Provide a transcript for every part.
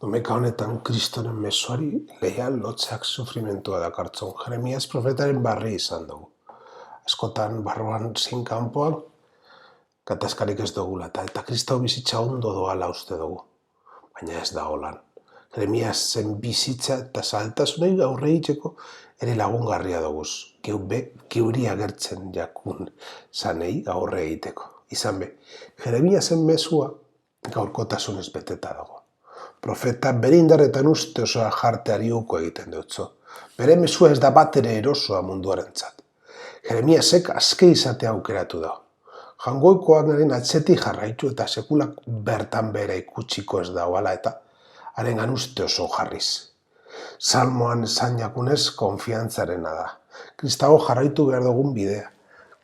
Domeka honetan Kristoren mezuari leial lotzeak sufrimentua dakartzon. Jeremias profetaren barri izan dugu. Askotan barruan zein kanpoan gatazkarik ez dugula eta Kristau bizitza ondo doala uste dugu. Baina ez da holan. Jeremias zen bizitza eta zailtasunei aurre egiteko ere lagungarria doguz. Geuri agertzen jakun zanei aurre egiteko. Izan be, Jeremiasen mezua gaurkotasunez beteta dago. Profeta bere indarretan uste osoa jarteari uko egiten dutzo. Bere mezua ez da bat ere erosoa munduarentzat. Jeremiasek azke izatea aukeratu da. Jangoikoaren atzetik jarraitu eta sekulak bertan bere ikutsiko ez dagoala eta harengan uste oso jarriz. Salmoan esan jakunez konfiantzarena da. Kristago jarraitu behar dugun bidea.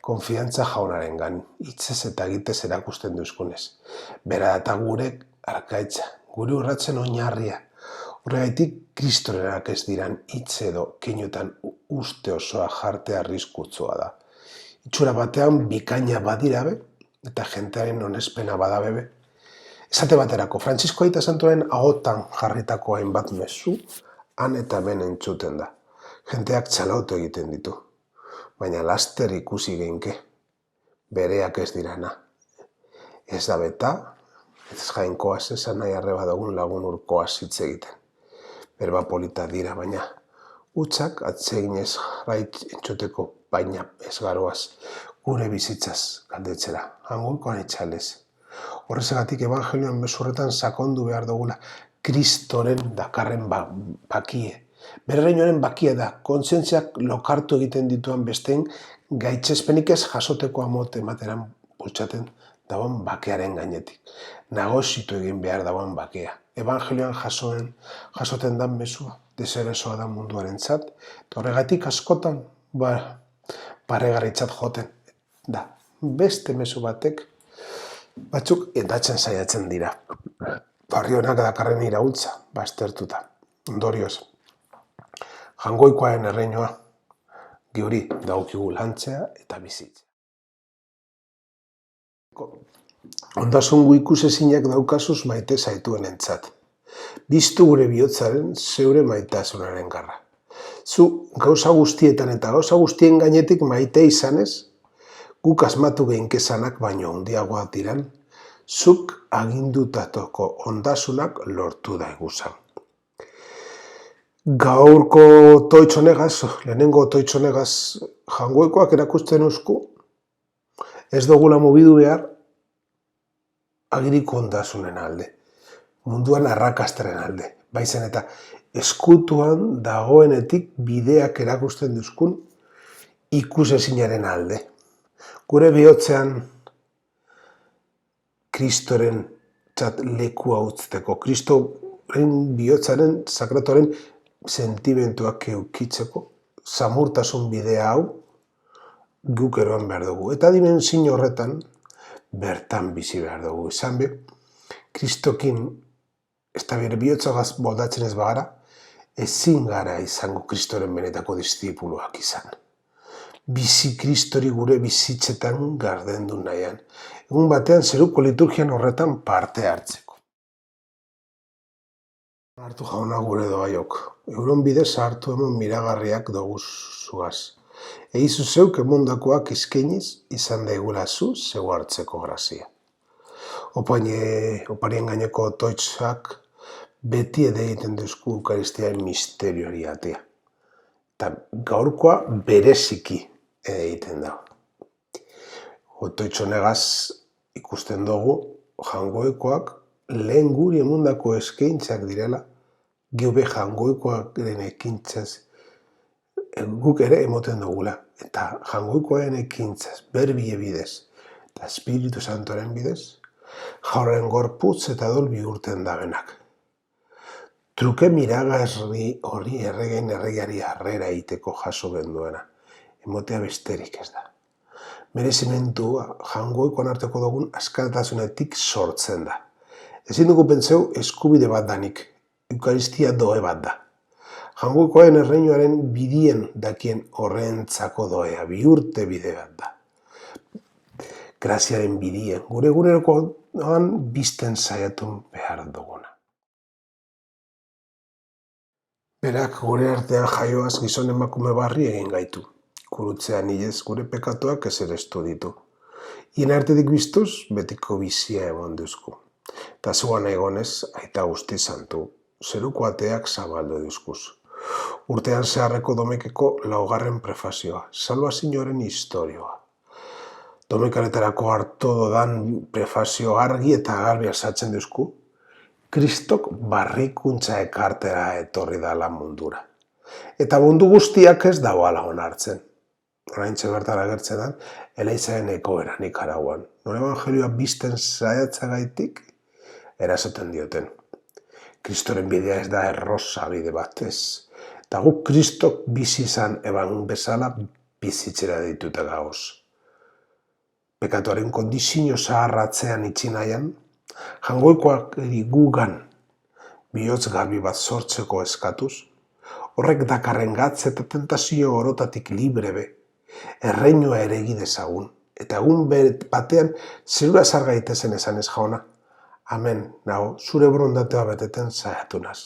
Konfiantza jaunarengan, hitzez eta egitez erakusten duzkunez. Bera eta gure arkaitza, gure urratzen oinarria. Horregaitik Kristorenak ez diran hitz edo keinutan uste osoa jartea arriskutsua da. Itxura batean bikaina badirabe eta jentearen onespena badabebe. Esate baterako, Frantzisko Aita Santuaren ahotan jarritako hainbat mezu, han eta hemen entzuten da. Jenteak txalotu egiten ditu. Baina laster ikusi geinke, bereak ez dirana. Ez da beta, ez jainkoaz esan nahi arreba dugun lagun urkoaz hitz egiten. Berba polita dira, baina utxak atseginez rait entzuteko, baina ez garoaz, gure bizitzaz galdetzera, hangoikoan etxalez. Horrezagatik evangelioan mesurretan sakondu behar dugula Kristoren dakarren bakie. Bere reinoaren bakia da, kontzientziak lokartu egiten dituan besteen gaitzespenik ez jasoteko amote emateran bultzaten dagoen bakearen gainetik. Nagozitu egin behar dagoen bakea. Evangelioan jasoten dan mesua, deserosoa da munduarentzat, eta horregatik askotan paregarritzat joten da. Beste mesu batek batzuk edatzen saiatzen dira. Barri honak dakarren iraultza, baztertuta. Ondorioz, jangoikoaren erreinoa, geuri daukigu lantzea eta bizitzea. Ondasungu ikusezinak daukazuz maite zaituen entzat. Biztu gure bihotzaren zeure maitasunaren garra. Zu gauza guztietan eta gauza guztien gainetik maite izanez, guk asmatu geinkezanak baino handiagoak diran, zuk agindutatoko ondasunak lortu da eguzan. Gaurko toitxonegaz, lehenengo toitxonegaz jangoikoak erakusten uzku, ez dugula mugidu behar agiriko ondasunen alde, munduan arrakastaren alde, baizen eta eskutuan dagoenetik bideak erakusten duzkun ikusezinaren alde. Gure bihotzean Kristoren lekua utzteko, Kristoren bihotzaren sakratoren sentimentuak eukitzeko, samurtasun bidea hau guk eroan behar dugu. Eta dimensio horretan bertan bizi behar dugu. Izan be, Kristokin ez da bere bihotzagaz boldatzen ez bagara, ezin gara izango Kristoren benetako distipuluak izan. Bizi Kristori gure bizitzetan gardendu nahian. Egun batean zeruko liturgian horretan parte hartzeko. Hartu jauna gure doaiok. Euron bidez hartu hemen miragarriak doguz zugaz. Egizu zeuk emundakoak izkeniz izan daigula zeu hartzeko grazia. Oparien gaineko toitzak beti egiten duzku Eukaristiaren misterioari atea. Eta gaurkoa bereziki egiten da. Otoitzonegaz ikusten dugu jangoikoak lehen guri emundako eskaintzak direla, geube jangoikoaren ekintzaz guk ere emoten dugula. Eta jangoikoaren ekintzaz berbie bidez eta Espiritu Santoren bidez, jauren gorputz eta dol bihurten dabenak. Truke miragarri hori erregen erregiari harrera egiteko jaso genduena. Emotea besterik ez da. Merezimentua jangoikoan arteko dugun askatasunetik sortzen da. Ezin dugu pentseu eskubide bat danik, Eukaristia doe bat da. Jangoikoaren erreinuaren bidien dakien horrentzako doea, bihurte bide bat da. Graziaren bidien, gure egunerokoan bizten saiatu behar duguna. Berak gure artean jaioaz gizon emakume barri egin gaitu. Gurutzean hilez gure pekatuak ezerestu ditu. Hien artetik biztuz, betiko bizia egon duzku. Ta zuan egonez, aita guzti santu, zeruko ateak zabaldu duzkuz. Urtean zeharreko domekeko laugarren prefazioa, salvazioaren historioa. Domekaretarako harto dodan prefazio argi eta garbi azaltzen duzku, Kristok barrikuntza ekartera etorri dala mundura. Eta mundu guztiak ez dagoala onartzen. Oraintxe bertan agertzen da, Eleizaren ekoera Nikaraguan. Non evangelioa bizten saiatzagaitik, erasaten dioten. Kristoren bidea ez da errosa bide batez. Eta guk Kristok bizi izan eban bezala bizitzera dituta gauz. Pekatuaren kondizio zaharratzean itxinaian, jangoikoak gugan bihotz garbi bat sortzeko eskatuz, horrek dakarren gatz eta tentazio orotatik librebe, erreinua ere egidezagun, eta egun batean zerura zar gaitezen esanez jauna. Amen, nago, zure borondatea beteten saiatu naz.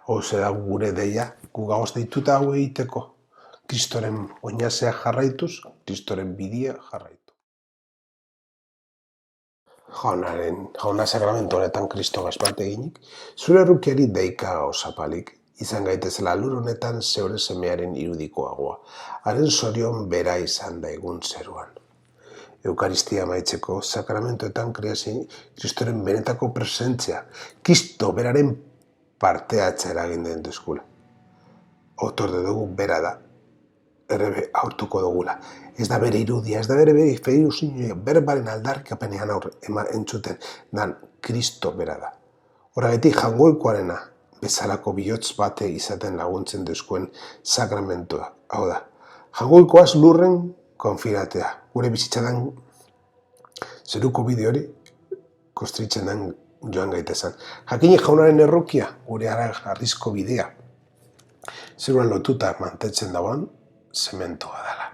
Hau da gure deia, gu gauz deituta hau egiteko. Kristoren oinazea jarraituz, Kristoren bidia jarraitu. Jauna sakramentu honetan Kristo bat eginik, zure errukiari deika osapalik, izan gaitezela lur honetan zeure semearen irudikoagoa, haren zorion bera izan da egun zeruan. Eukaristia maitzeko sakramentuetan kreazin Kristoren benetako presentzia, Kristo beraren parteatza eragin den duzkula. Otorde dugu bera da, errebe aurtuko dugula. Ez da bere irudia, ez da bere feiruzinioa, berbaren aldarrikapenean entzuten, dan Kristo bera da. Horregatik jangoikoarena, bezalako bihotz bate izaten laguntzen duzkoen sakramentua. Hau da, jangoikoaz lurren konfiratea. Gure bizitzadan zeruko bide hori kostritzen den joan gaitezan. Jakinik jaunaren errukia, gure arrizko bidea. Zeruan lotuta mantetzen dagoan, zementoa dela.